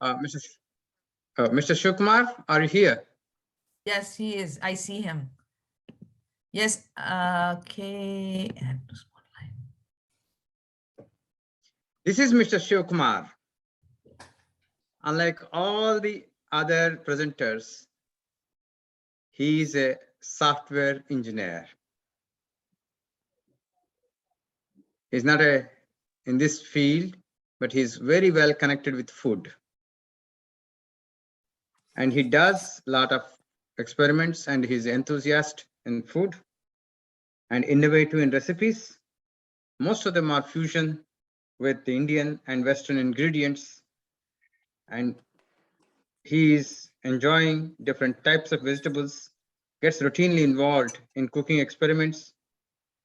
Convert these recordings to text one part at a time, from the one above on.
Mr. Shiv Kumar, are you here? Yes, he is. I see him. Yes. Okay. This is Mr. Shiv Kumar. Unlike all the other presenters, he is a software engineer. He's not in this field, but he's very well connected with food. And he does a lot of experiments, and he's enthusiast in food and innovative in recipes. Most of them are fusion with the Indian and Western ingredients. And he is enjoying different types of vegetables, gets routinely involved in cooking experiments,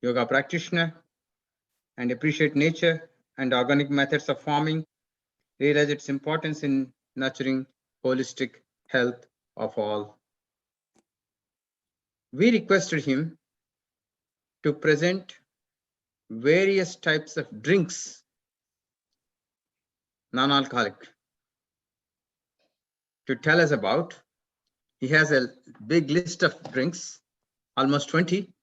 yoga practitioner, and appreciate nature and organic methods of farming, realize its importance in nurturing holistic health of all. We requested him to present various types of drinks, non-alcoholic, to tell us about. He has a big list of drinks, almost 20.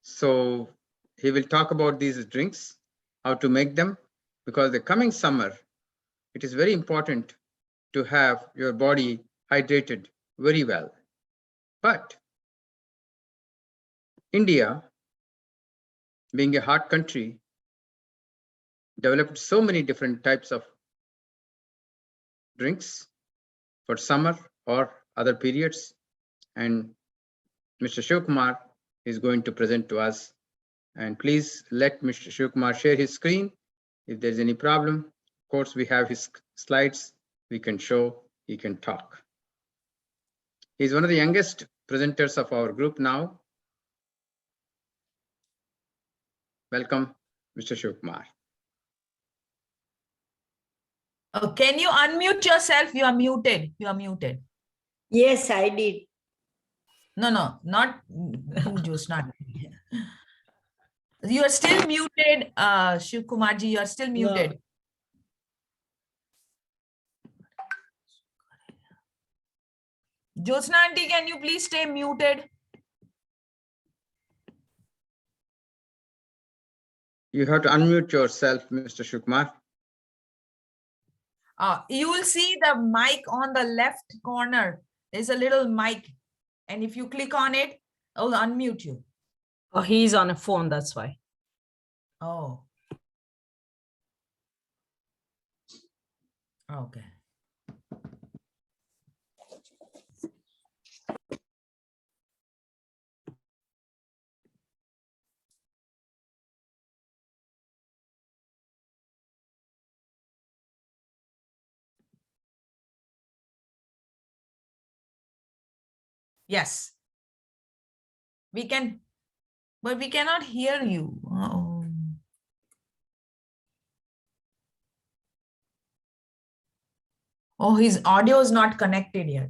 So he will talk about these drinks, how to make them, because the coming summer, it is very important to have your body hydrated very well. But India, being a hot country, developed so many different types of drinks for summer or other periods. And Mr. Shiv Kumar is going to present to us. And please let Mr. Shiv Kumar share his screen. If there's any problem, of course, we have his slides. We can show, he can talk. He's one of the youngest presenters of our group now. Welcome, Mr. Shiv Kumar. Oh, can you unmute yourself? You are muted. You are muted. Yes, I did. No, not you, just not. You are still muted, Shiv Kumarji. You are still muted. Jyotsna aunty, can you please stay muted? You have to unmute yourself, Mr. Shiv Kumar. You will see the mic on the left corner. There's a little mic. And if you click on it, it will unmute you. Oh, he's on a phone, that's why. Oh. Okay. Yes. We can, but we cannot hear you. Oh. Oh, his audio is not connected yet.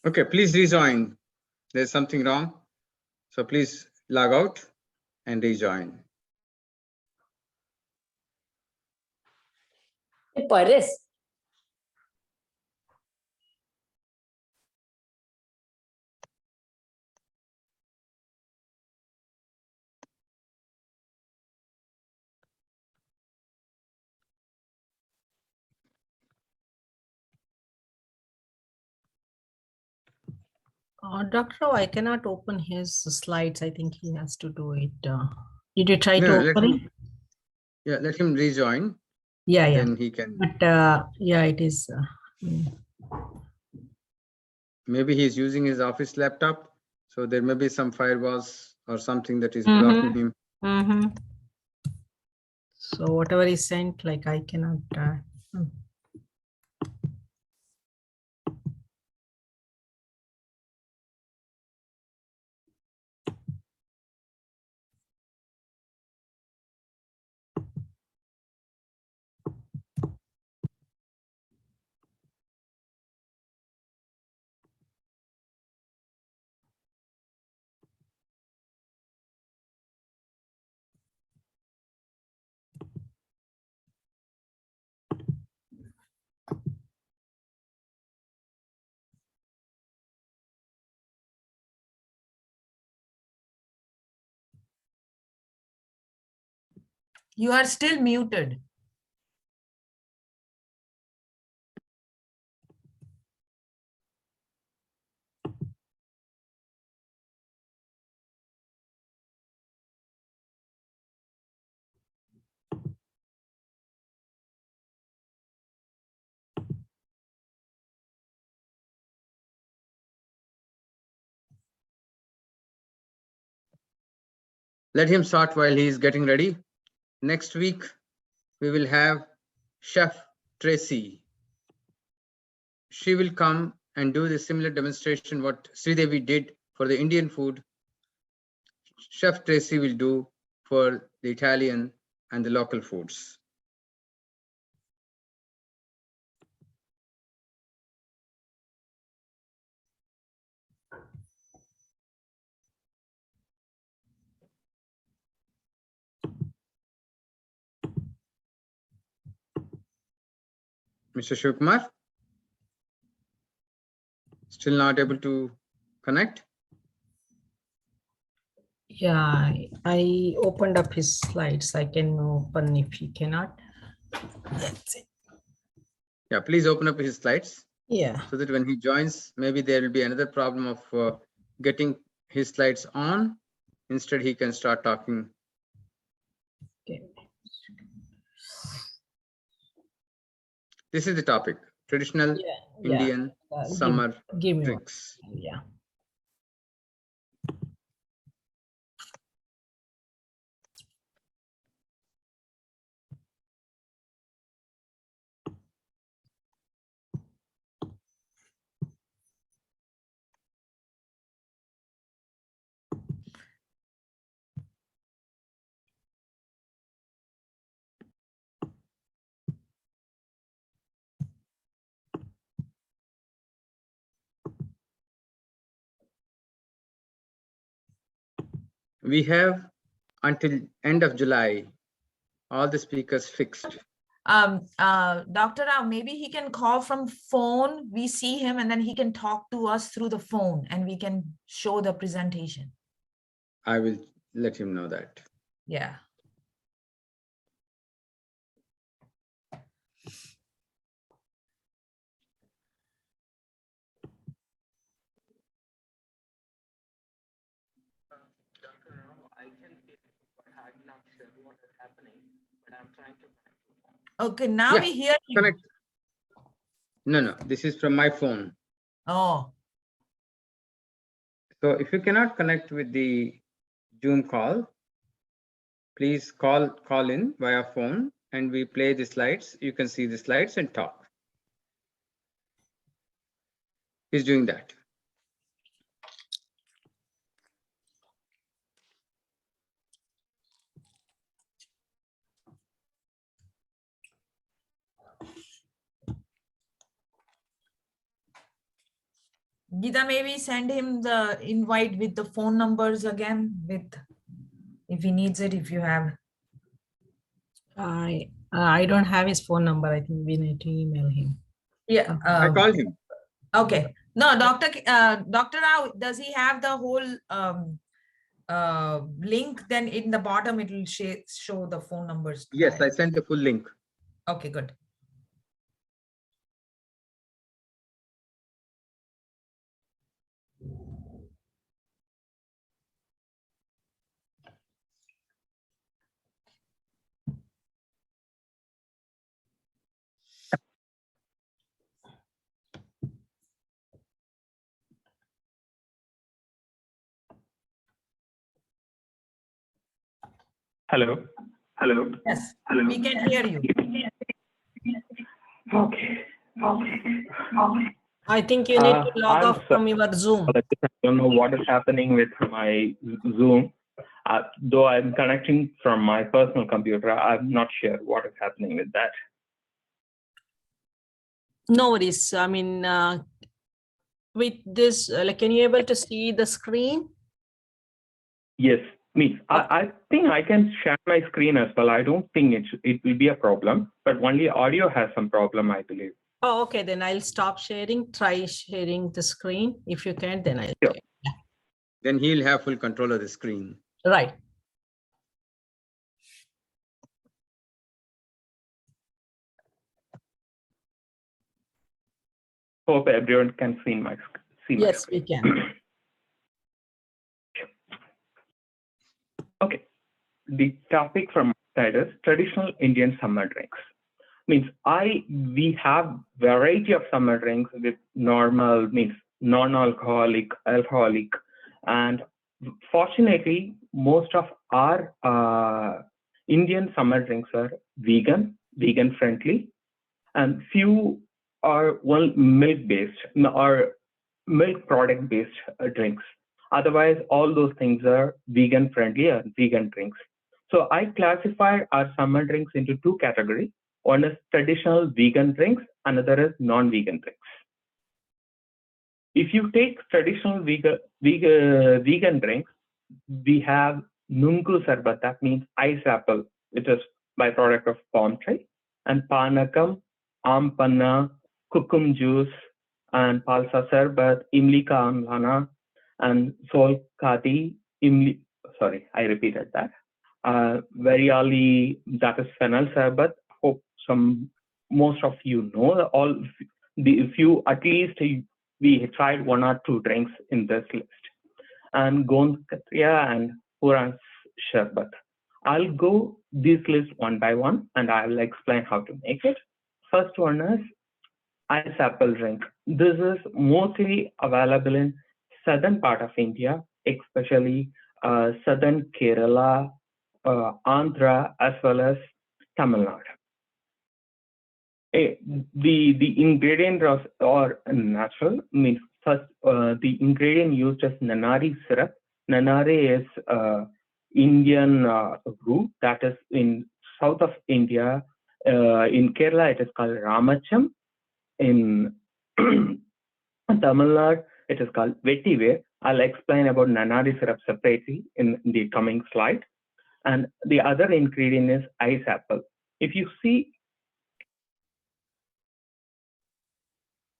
Okay, please rejoin. There's something wrong. So please log out and rejoin. Paris. Dr. Rao, I cannot open his slides. I think he has to do it. Did you try No, to no, let open him, it? yeah, let him rejoin. Yeah, yeah. Then he can, But yeah, it is. maybe he's using his office laptop. So there may be some firewalls or something that is blocking him. Mm-hmm. So whatever is sent, like I cannot. You are still muted. Let him start while he is getting ready. Next week, we will have Chef Tracy. She will come and do the similar demonstration what Sridevi did for the Indian food. Chef Tracy will do for the Italian and the local foods. Mr. Shiv Kumar, still not able to connect? Yeah, I opened up his slides. I can open if he cannot. That's it. Yeah, please open up his slides Yeah. so that when he joins, maybe there will be another problem of getting his slides on. Instead, he can start talking. Okay. This is the topic, traditional Yeah. Indian summer Give me one. drinks. Yeah. We have until end of July, all the speakers fixed. Dr. Rao, maybe he can call from phone. We see him and then he can talk to us through the phone and we can show the presentation. I will let him know that. Yeah. Okay, now Yeah, we hear you. Connect. No, this is from my phone. Oh, So if you cannot connect with the Zoom call, please call in via phone and we play the slides. You can see the slides and talk. He's doing that. Geeta, maybe send him the invite with the phone numbers again with, if he needs it, if you have. I don't have his phone number. I think we need to email him. Yeah. I called him. Okay. No, Dr. Rao, does he have the whole link? Then in the bottom, it will show the phone numbers. Yes, I sent the full link. Okay, good. Hello. Hello. Yes, Hello. we can hear you. Okay. I think you need to log I'm off from your Zoom. I don't know what is happening with my Zoom. Though I'm connecting from my personal computer, I'm not sure what is happening with that. No worries. I mean, with this, like, can you able to see the screen? Yes, me. I think I can share my screen as well. I don't think it will be a problem, but only audio has some problem, I believe. Oh, okay. Then I'll stop sharing. Try sharing the screen. If you can, then I'll. Sure. Then he'll have full control of the screen. Right. Hope everyone can see my Yes, screen. we can. Okay. The topic from my side is traditional Indian summer drinks. Means we have variety of summer drinks with normal, means non-alcoholic, alcoholic, and fortunately most of our Indian summer drinks are vegan friendly, and few are milk based or milk product based drinks. Otherwise all those things are vegan friendly or vegan drinks. So I classify our summer drinks into two categories. One is traditional vegan drinks, another is non-vegan drinks. If you take traditional vegan drinks, we have Nungu Sarbat, that means ice apple, which is byproduct of palm tree, and Panakam, Ampanna, Kukum juice, and Palsa Sarbat, Imlika Amlana, and Sol Kati, sorry, I repeated that. Variali, that is Fennel Sarbat. Hope most of you know all the few, at least we tried one or two drinks in this list. And Gond Katria and Puran Sharbat. I'll go this list one by one and I'll explain how to make it. First one is ice apple drink. This is mostly available in southern part of India, especially southern Kerala, Andhra, as well as Tamil Nadu. The ingredient are natural, means first the ingredient used is nanari syrup. Nanari is Indian root that is in south of India. In Kerala it is called Ramacham. In Tamil Nadu it is called Vetiver. I'll explain about nanari syrup separately in the coming slide. And the other ingredient is ice apple. If you see,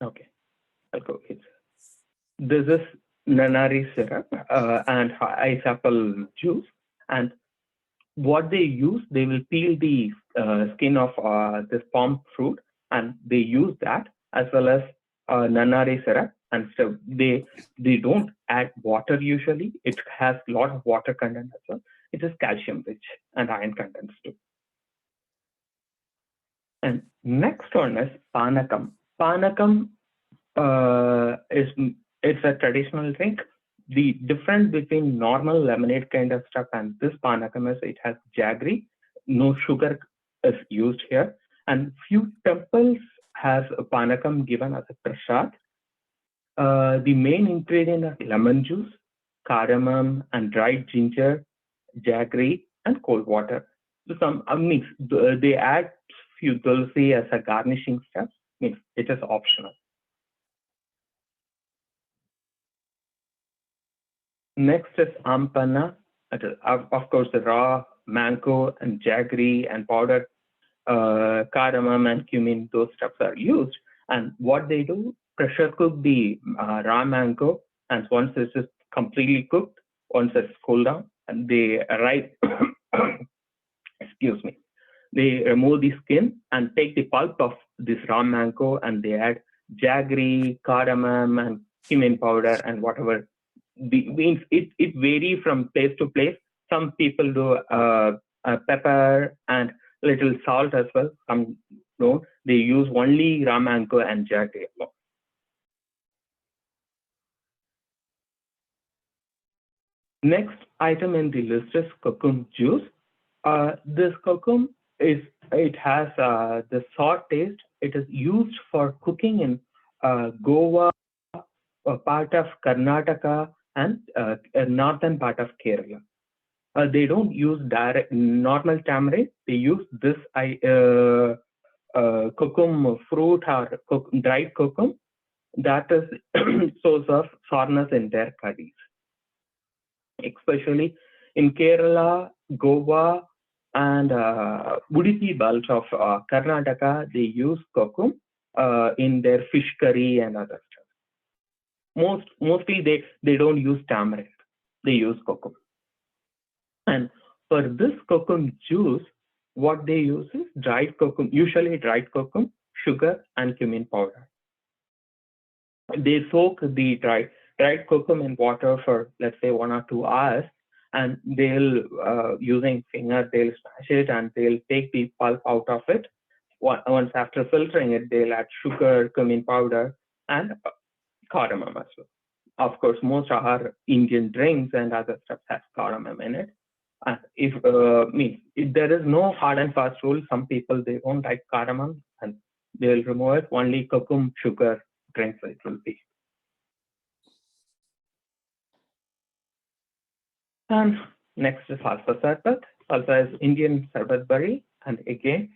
okay, I'll go. This is nanari syrup and ice apple juice. And what they use, they will peel the skin of this palm fruit, and they use that as well as nanari syrup. And so they don't add water usually. It has a lot of water content as well. It is calcium rich and iron contents too. And next one is Panakam. Panakam it's a traditional drink. The difference between normal lemonade kind of stuff and this Panakam is it has jaggery, no sugar is used here. And few temples has a Panakam given as a prasad. The main ingredient are lemon juice, cardamom and dried ginger, jaggery, and cold water. So some mix. They add few tulsi as a garnishing stuff. Means it is optional. Next is Ampanna. Of course, the raw mango and jaggery and powdered cardamom and cumin, those stuffs are used. And what they do, pressure cook the raw mango, and once this is completely cooked, once it's cooled down, and they excuse me, they remove the skin and take the pulp of this raw mango, and they add jaggery, cardamom, and cumin powder, and whatever. Means it varies from place to place. Some people do pepper and little salt as well. Some don't. They use only raw mango and jaggery alone. Next item in the list is Kukum juice. This kokum it has the sour taste. It is used for cooking in Goa, a part of Karnataka, and northern part of Kerala. They don't use direct normal tamarind. They use this kokum fruit or dried kokum. That is source of sourness in their curries, especially in Kerala, Goa, and Udupi belt of Karnataka. They use kokum in their fish curry and other stuff. Mostly they don't use tamarind. They use kokum. And for this kokum juice, what they use is dried kokum, usually dried kokum, sugar, and cumin powder. They soak the dried kokum in water for, let's say, 1 or 2 hours, and they'll, using finger, they'll smash it and they'll take the pulp out of it. Once after filtering it, they'll add sugar, cumin powder, and cardamom as well. Of course, most of our Indian drinks and other stuff has cardamom in it. If there is no hard and fast rule, some people they don't like cardamom and they will remove it. Only kokum sugar drinks it will be. And next is salsa sarbat. Salsa is Indian sarbat berry, and again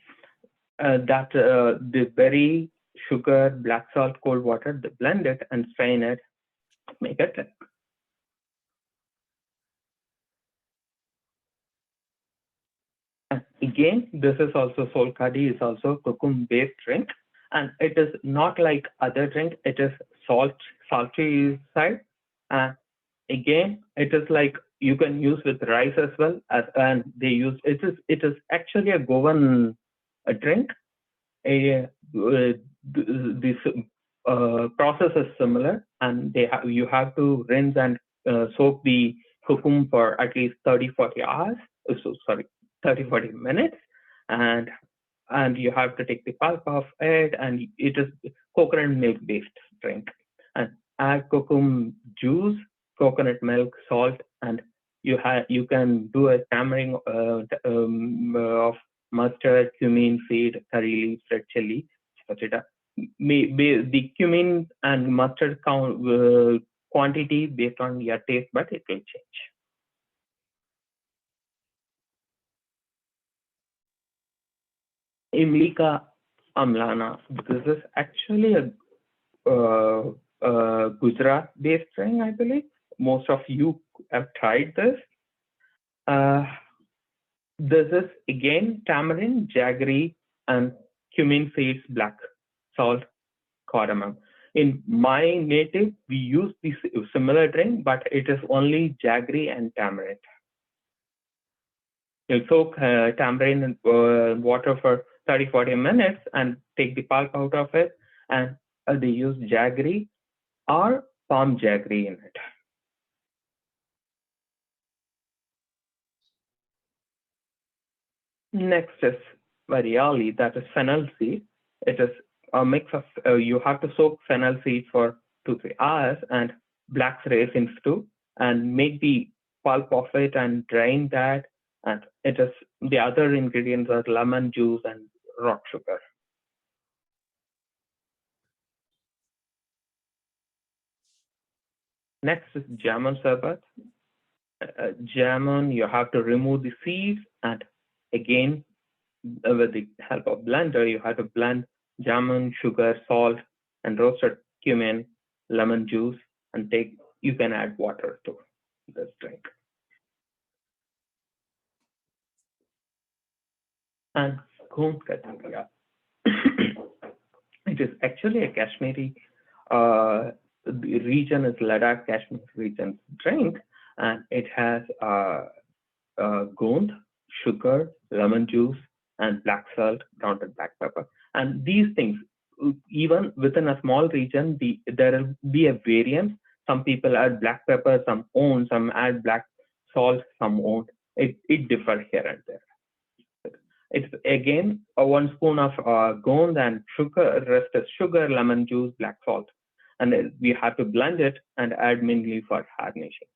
the berry, sugar, black salt, cold water, they blend it and strain it, make it. And again, this is also sol kadi, is also kokum based drink, and it is not like other drink. It is salty side. Again, it is like you can use with rice as well as, and they use it is actually a Goan drink. This process is similar, and you have to rinse and soak the kokum for at least 30-40 hours. 30-40 minutes, and you have to take the pulp of it, and it is coconut milk based drink. And add kokum juice, coconut milk, salt, and you can do a tammering of mustard, cumin seed, curry leaves, red chili, etc. The cumin and mustard quantity based on your taste, but it will change. Imlika amlana. This is actually a Gujarat-based drink, I believe. Most of you have tried this. This is again tamarind, jaggery, and cumin seeds, black salt, cardamom. In my native, we use this similar drink, but it is only jaggery and tamarind. You soak tamarind in water for 30-40 minutes and take the pulp out of it, and they use jaggery or palm jaggery in it. Next is variali, that is fennel seed. It is a mix of, you have to soak fennel seed for 2-3 hours and black raisins too, and make the pulp of it and drain that. And it is, the other ingredients are lemon juice and rock sugar. Next is jamun sarbat. Jamun, you have to remove the seeds, and again, with the help of blender, you have to blend jamun, sugar, salt, and roasted cumin, lemon juice, and you can add water to this drink. And Gond Katanga. It is actually a Kashmiri, the region is Ladakh Kashmir region drink, and it has gond, sugar, lemon juice, and black salt, grounded black pepper. And these things, even within a small region, there will be a variance. Some people add black pepper, some won't, some add black salt, some won't. It differs here and there. It's again 1 spoon of gond and sugar, rest is sugar, lemon juice, black salt. And we have to blend it and add mint leaf for garnishing.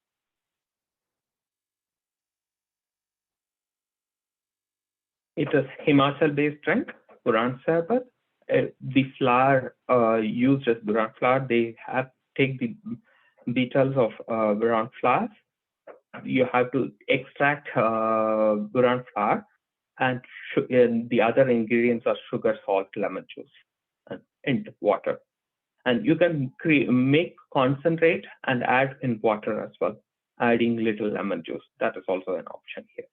It is Himachal-based drink, Buran Sarbat. The flour used as Buran flour, they have take the beetles of Buran flour. You have to extract Buran flour, and the other ingredients are sugar, salt, lemon juice, and water. And you can make concentrate and add in water as well, adding little lemon juice. That is also an option here.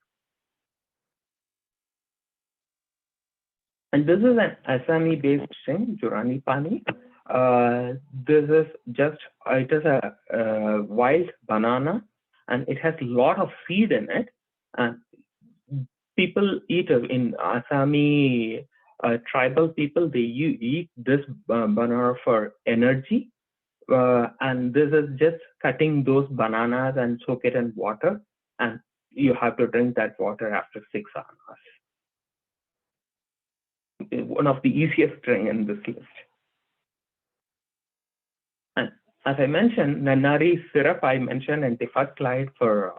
And this is an Assami-based thing, Jurani Pani. This is just, it is a wild banana, and it has a lot of seed in it. And people eat it in Assami tribal people. They eat this banana for energy. And this is just cutting those bananas and soak it in water. And you have to drink that water after 6 hours. One of the easiest drink in this list. And as I mentioned, Nannari syrup I mentioned in the first slide for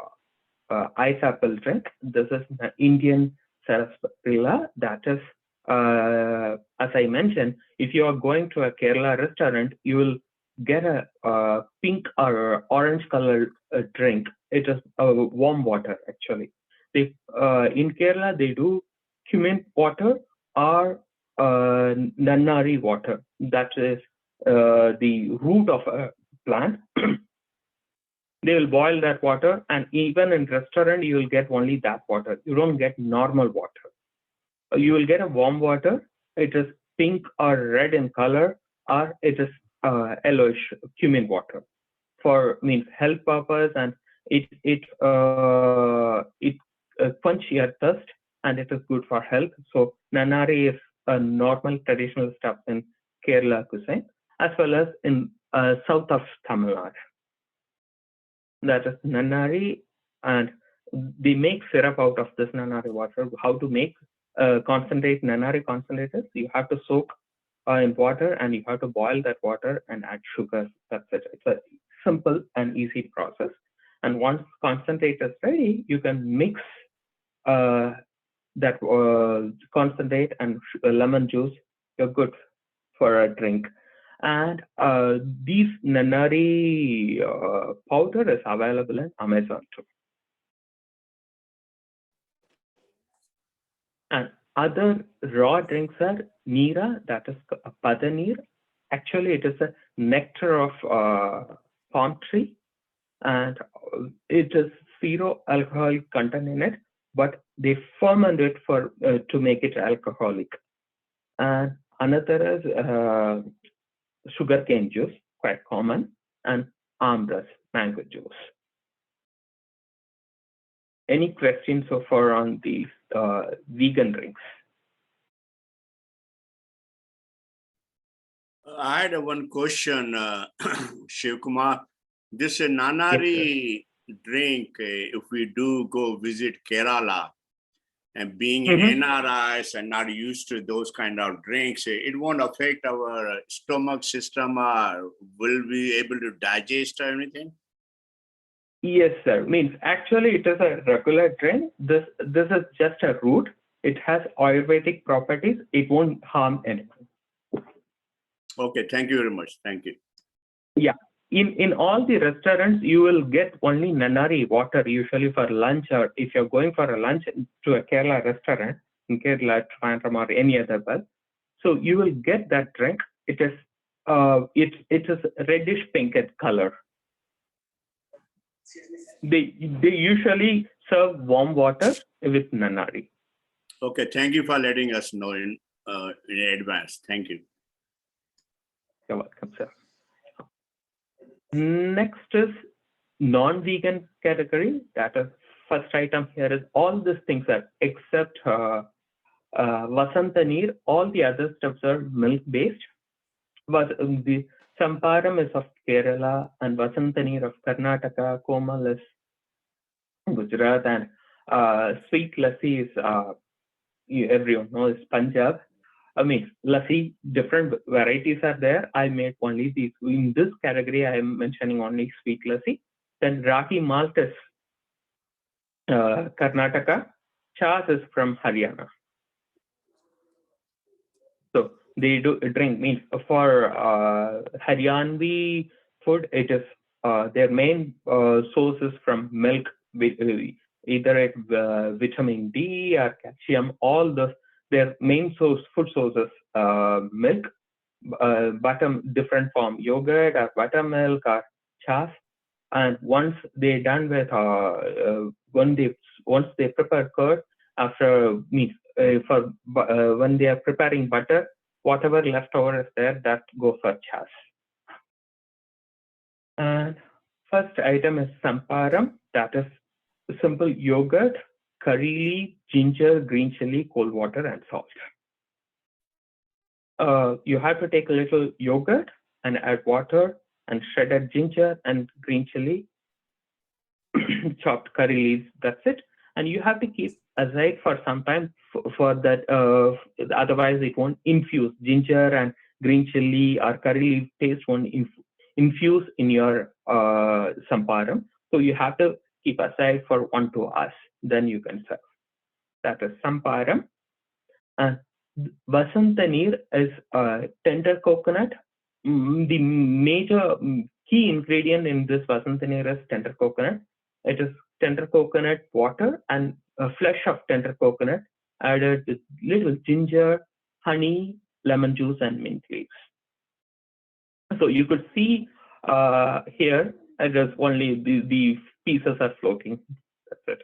ice apple drink. This is the Indian sarsaparilla. That is, as I mentioned, if you are going to a Kerala restaurant, you will get a pink or orange colored drink. It is warm water actually. They, in Kerala, they do cumin water or Nannari water. That is the root of a plant. They will boil that water, and even in restaurant, you will get only that water. You don't get normal water. You will get a warm water. It is pink or red in color, or it is yellowish cumin water. For means health purpose, and it quench your thirst, and it is good for health. So Nannari is a normal traditional stuff in Kerala cuisine, as well as in south of Tamil Nadu. That is Nannari, and they make syrup out of this Nannari water. How to make concentrate Nannari concentrators? You have to soak in water, and you have to boil that water and add sugar. That's it. It's a simple and easy process. And once concentrate is ready, you can mix that concentrate and lemon juice. You're good for a drink. And these Nannari powder is available in Amazon too. And other raw drinks are Neera, that is Padanir. Actually, it is a nectar of palm tree, and it is zero alcohol content in it, but they ferment it for to make it alcoholic. And another is sugarcane juice, quite common, and amras, mango juice. Any questions so far on these vegan drinks? I had one question, Shiv Kumar. This Nannari drink, if we do go visit Kerala, and being NRIs and not used to those kind of drinks, it won't affect our stomach system, or will we able to digest or anything? Yes, sir. Means actually it is a regular drink. This is just a root. It has Ayurvedic properties. It won't harm anyone. Okay, thank you very much. Thank you. Yeah. In all the restaurants, you will get only Nannari water usually for lunch, or if you're going for a lunch to a Kerala restaurant in Kerala, Trivandrum, or any other place. So you will get that drink. It is reddish pink in color. They usually serve warm water with Nannari. Okay, thank you for letting us know in advance. Thank you. You're welcome, sir. Next is non-vegan category. That is first item here is all these things are except Vasantaneer. All the other stuffs are milk-based. But the Samparam is of Kerala, and Vasantaneer of Karnataka, Komal is Gujarat, and sweet lassi is everyone knows Punjab. I mean, lassi, different varieties are there. I made only these. In this category, I am mentioning only sweet lassi. Then ragi malt is Karnataka. Chas is from Haryana. So they do drink, means for Haryanvi food, it is their main source is from milk, either it vitamin D or calcium. All those their main food sources milk, butter, different form yogurt or buttermilk or chas. And once they're done with once they prepare curd, after means when they are preparing butter, whatever leftover is there, that goes for chas. And first item is samparam, that is simple yogurt, curry leaf, ginger, green chili, cold water, and salt. You have to take a little yogurt and add water and shredded ginger and green chili, chopped curry leaves, that's it. And you have to keep aside for some time for that, otherwise it won't infuse. Ginger and green chili or curry leaf taste won't infuse in your samparam. So you have to keep aside for 1 to 2 hours, then you can serve. That is samparam. And Vasantanir is tender coconut. The major key ingredient in this Vasantanir is tender coconut. It is tender coconut water and flesh of tender coconut added with little ginger, honey, lemon juice, and mint leaves. So you could see here, it is only the pieces are floating. That's it.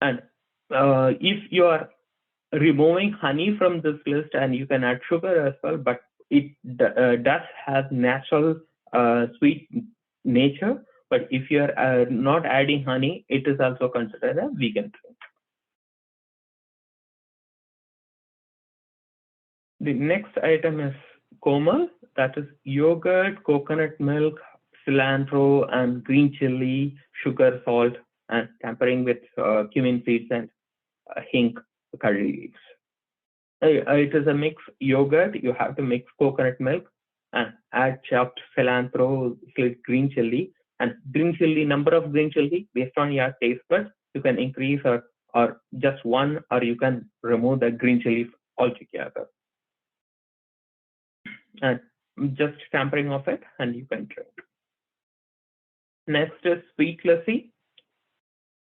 And if you are removing honey from this list, and you can add sugar as well, but it does have natural sweet nature. But if you are not adding honey, it is also considered a vegan drink. The next item is komal, that is yogurt, coconut milk, cilantro, and green chili, sugar, salt, and tempering with cumin seeds and hink curry leaves. It is a mixed yogurt. You have to mix coconut milk and add chopped cilantro, green chili, and green chili, number of green chili based on your taste buds. You can increase or just one, or you can remove the green chili altogether. And just tampering of it, and you can drink. Next is sweet lassi.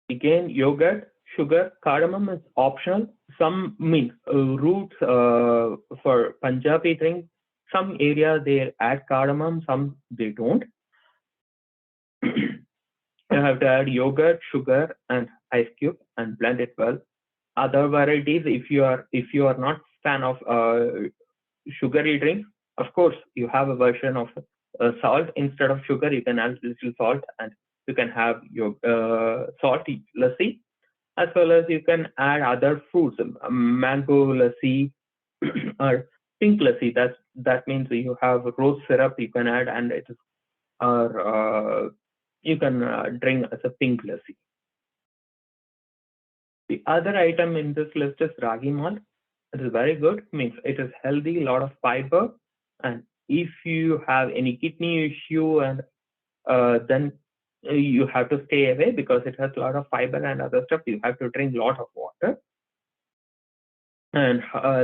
Again, yogurt, sugar, cardamom is optional. Some roots for Punjabi drink. Some areas they add cardamom, some they don't. You have to add yogurt, sugar, and ice cube and blend it well. Other varieties, if you are not fan of sugary drinks, of course you have a version of salt instead of sugar. You can add little salt, and you can have your salty lassi, as well as you can add other fruits, mango lassi or pink lassi. That means you have rose syrup you can add, and it is, or you can drink as a pink lassi. The other item in this list is ragi malt. It is very good, means it is healthy, lot of fiber, and if you have any kidney issue, and then you have to stay away because it has a lot of fiber and other stuff. You have to drink a lot of water. And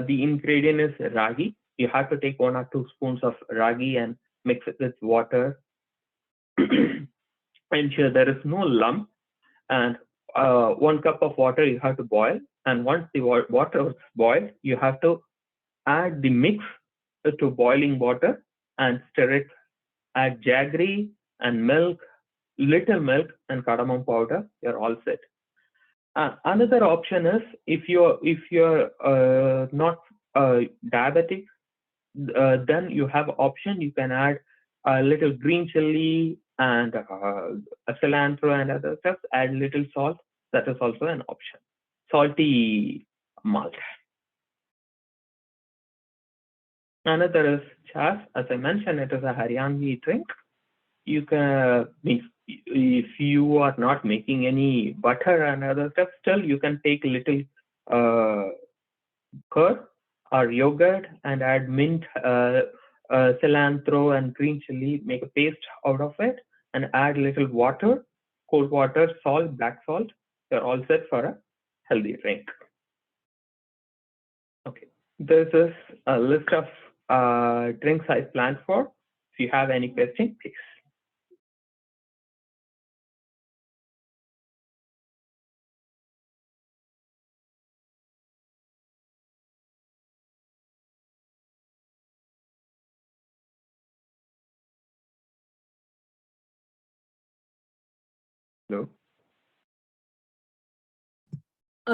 the ingredient is ragi. You have to take 1 or 2 spoons of ragi and mix it with water. Ensure there is no lump. And 1 cup of water you have to boil. And once the water is boiled, you have to add the mix to boiling water and stir it. Add jaggery and milk, little milk and cardamom powder. You're all set. Another option is if you're not diabetic, then you have option. You can add a little green chili and a cilantro and other stuff. Add little salt. That is also an option. Salty malt. Another is chas. As I mentioned, it is a Haryanvi drink. You can, if you are not making any butter and other stuff, still you can take a little curd or yogurt and add mint, cilantro and green chili, make a paste out of it, and add little water, cold water, salt, black salt. You're all set for a healthy drink. Okay. this is a list of drinks I planned for. If you have any questions, please. Hello.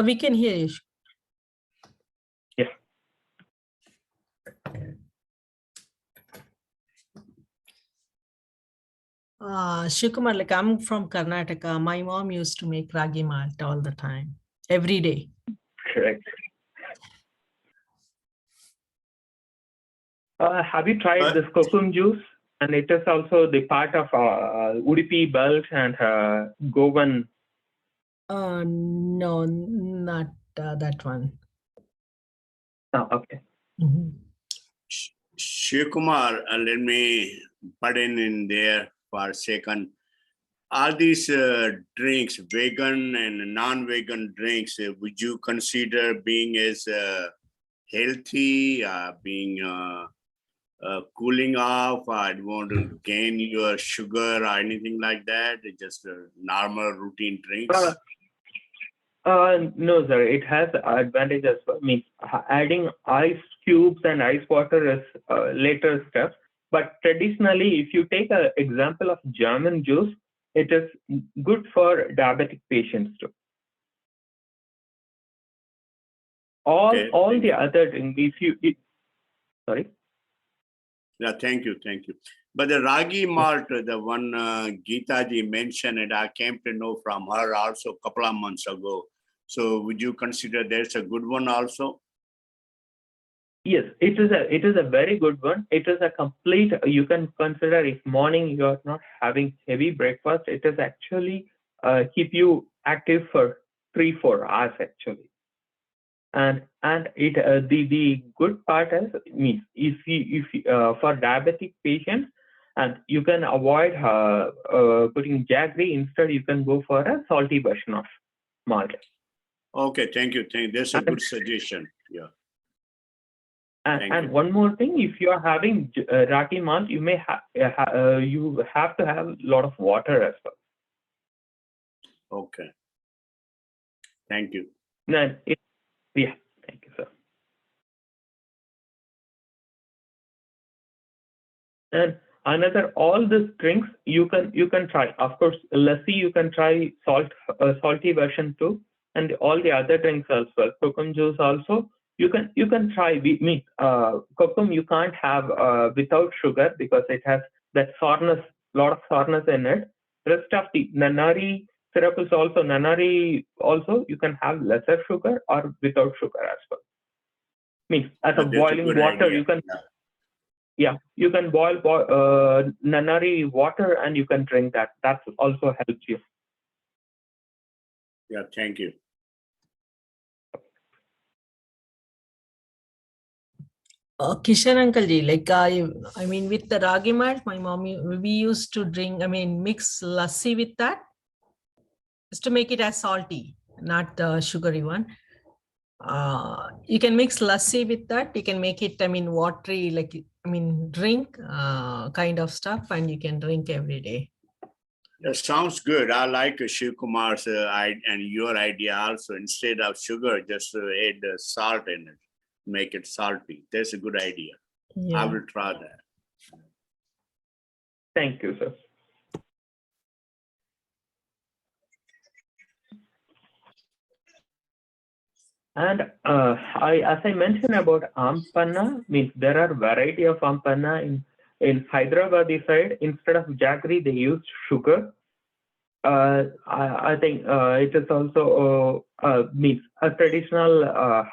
We can hear you. Yeah. Shikumar, like I'm from Karnataka. My mom used to make ragi malt all the time, every day. Correct. Have you tried this kokum juice? And it is also the part of Udupi belt and Govan. No, not that one. Oh, okay. Mhm. Shiv Kumar, let me butt in there for a second. All these drinks, vegan and non-vegan drinks, would you consider being as healthy, being cooling off? I don't want to gain your sugar or anything like that. It's just normal routine drinks. No, sir. It has advantages. I mean, adding ice cubes and ice water is later steps. But traditionally, if you take an example of German juice, it is good for diabetic patients too. All the other things, sorry. Yeah, thank you. But the ragi malt, the one Geeta ji mentioned, it I came to know from her also a couple of months ago. So would you consider there's a good one also? Yes, it is a very good one. It is a complete, you can consider if morning you are not having heavy breakfast, it is actually keep you active for 3-4 hours actually. And it the good part is means if for diabetic patients, and you can avoid putting jaggery, instead you can go for a salty version of malt. Okay, thank you. That's a good suggestion. Yeah. And one more thing, if you are having ragi malt, you may you have to have a lot of water as well. Okay. Thank you. Then yeah, thank you, sir. And another, all these drinks you can try. Of course, lassi you can try salty version too, and all the other drinks as well. Kokum juice also you can try. Kokum you can't have without sugar because it has that sourness, lot of sourness in it. Rest of the nanari syrup is also you can have lesser sugar or without sugar as well. Means as a boiling water you can. Yeah, you can boil nanari water and you can drink that. That also helps you. Yeah, thank you. Kishan uncle ji, like I mean, with the ragi malt, my mommy, we used to drink, I mean, mix lassi with that, just to make it as salty, not the sugary one. You can mix lassi with that. You can make it, I mean, watery, like, I mean, drink kind of stuff, and you can drink every day. That sounds good. I like Shiv Kumar's and your idea also. Instead of sugar, just add salt in it. Make it salty. That's a good idea. Yeah. I will try that. Thank you, sir. And as I mentioned about ampanna, means there are variety of ampanna in Hyderabadi side. Instead of jaggery, they used sugar. I think it is also means a traditional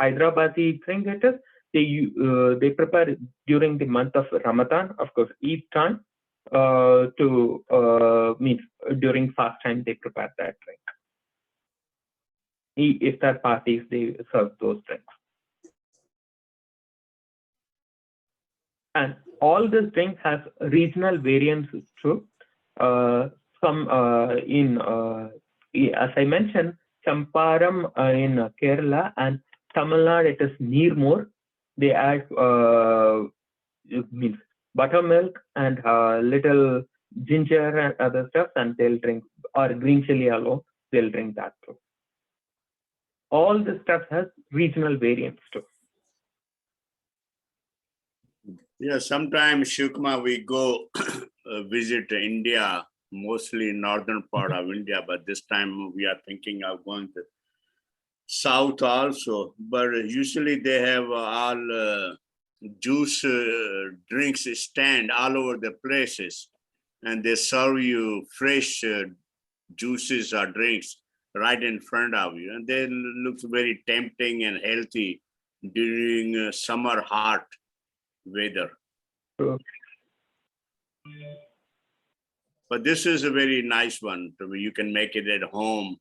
Hyderabadi thing. It is they prepare during the month of Ramadan, of course, Eid time to means during fast time they prepare that drink. Iftar parties they serve those drinks. And all this drink has regional variances too. Some as I mentioned, Champaram in Kerala, and Tamil Nadu it is Neermor. they add it means buttermilk and little ginger and other stuff, and they'll drink, or green chili alone, they'll drink that too. All this stuff has regional variants too. Yeah, sometimes Shivkumar, we go visit India, mostly northern part of India, but this time we are thinking of going to south also. But usually they have all juice drinks stand all over the places, and they serve you fresh juices or drinks right in front of you, and they look very tempting and healthy during summer hot weather. So, But this is a very nice one. You can make it at home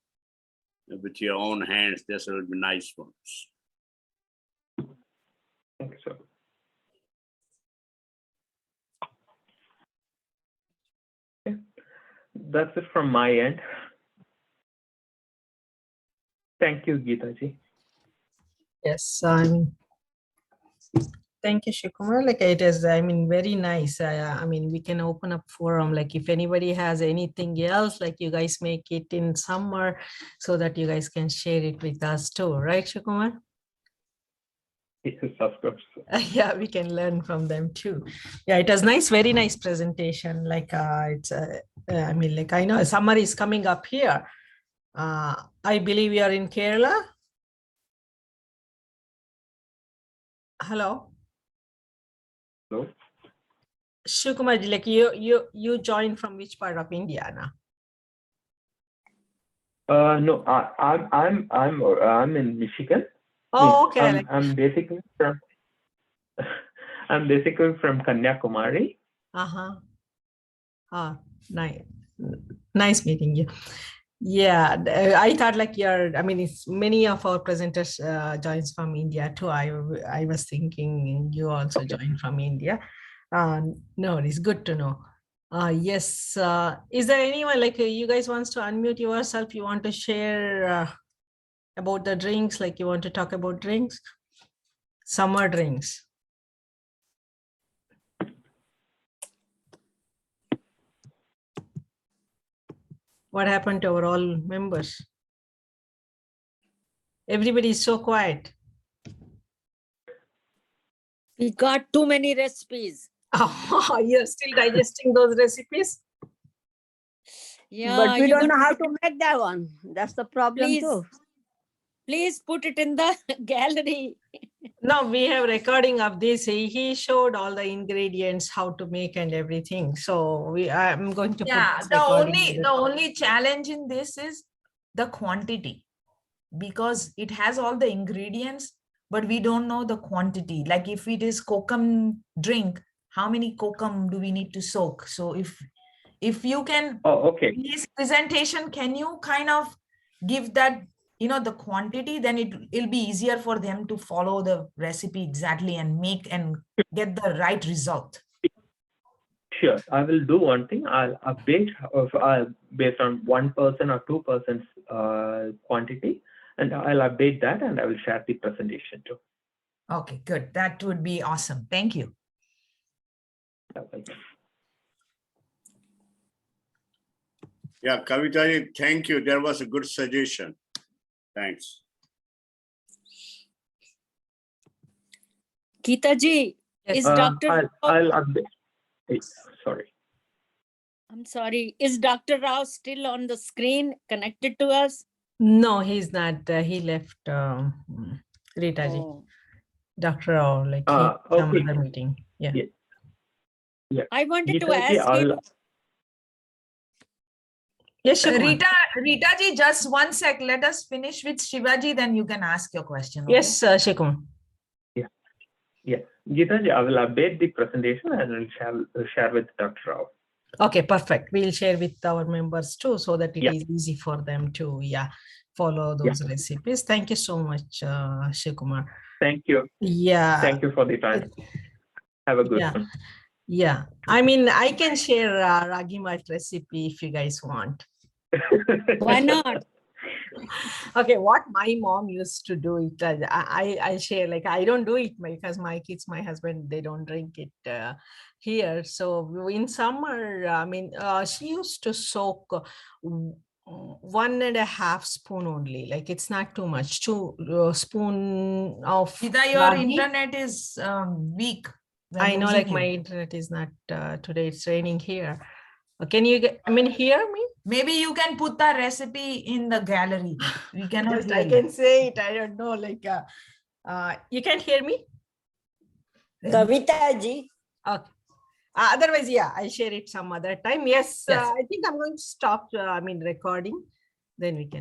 with your own hands. This will be nice ones. thank you, sir. Okay. That's it from my end. Thank you, Geeta ji. Yes, thank you, Shikumar. Like it is, I mean, very nice. I mean, we can open up forum. Like if anybody has anything else, like you guys make it in summer so that you guys can share it with us too, right, Shikumar? Yes, of course. Yeah, we can learn from them too. Yeah, it was nice, very nice presentation. Like it's, I mean, like I know summer is coming up here. I believe you are in Kerala. Hello. Hello. Shikumar, like you joined from which part of India now? No, I'm in Michigan. Oh, okay. I'm basically from Kanyakumari. Nice, nice meeting you. Yeah, I thought like I mean, it's many of our presenters joins from India too. I was thinking you also joined from India. No, it's good to know. Yes, is there anyone like you guys wants to unmute yourself? You want to share about the drinks? Like you want to talk about drinks, summer drinks. What happened to our all members? Everybody is so quiet. We got too many recipes. Oh, you're still digesting those recipes? Yeah, But we you don't know got- how to make that one. That's the problem Please. too. Please put it in the gallery. No, we have recording of this. He showed all the ingredients, how to make and everything. So I'm going to Yeah, put this recording in the only challenge in this is the quantity, because it has all the ingredients, but we don't know the quantity. Like if it is kokum drink, how many kokum do we need to soak? So if you can, Oh, okay. in his presentation, can you kind of give that, the quantity, then it'll be easier for them to follow the recipe exactly and make and get the right result. Sure. I will do one thing. I'll update based on 1% or 2% quantity, and I'll update that and I will share the presentation too. Okay, good. That would be awesome. Thank you. Yeah, Kavita, thank you. That was a good suggestion. Thanks. Geeta ji, Yes. is Dr. I'll update. Sorry. I'm sorry. Is Dr. Rao still on the screen connected to us? No, he's not. He left Rita ji. Oh. Dr. Rao, like some Okay. other meeting. Yeah. Yeah. I wanted to Geeta ji, ask you. Yes, Shikumar. Rita ji, just one sec. Let us finish with Shivaji, then you can ask your question. Okay? Yes, Shikumar. Yeah. Geeta ji, I will update the presentation and I'll share with Dr. Rao. Okay, perfect. We'll share with our members too, so that it Yeah. is easy for them to follow those recipes. Thank you so much, Shikumar. Thank you. Yeah. Thank you for the time. Have a good one. Yeah. I mean, I can share ragi malt recipe if you guys want. Why not? Okay, what my mom used to do it, I share, like I don't do it because my kids, my husband, they don't drink it here. So in summer, she used to soak 1.5 spoon only, like it's not too much, 2 spoon of Sita, your ragi. internet is weak. We're I know, losing like you. my internet is not today, it's raining here. Can you get, hear me? Maybe you can put the recipe in the gallery. We cannot Just hear I you. can say it, I don't know, like you can hear me? Kavita ji. Okay. Otherwise, yeah, I'll share it some other time. Yes, Yes. I think I'm going to stop, recording. Then we can.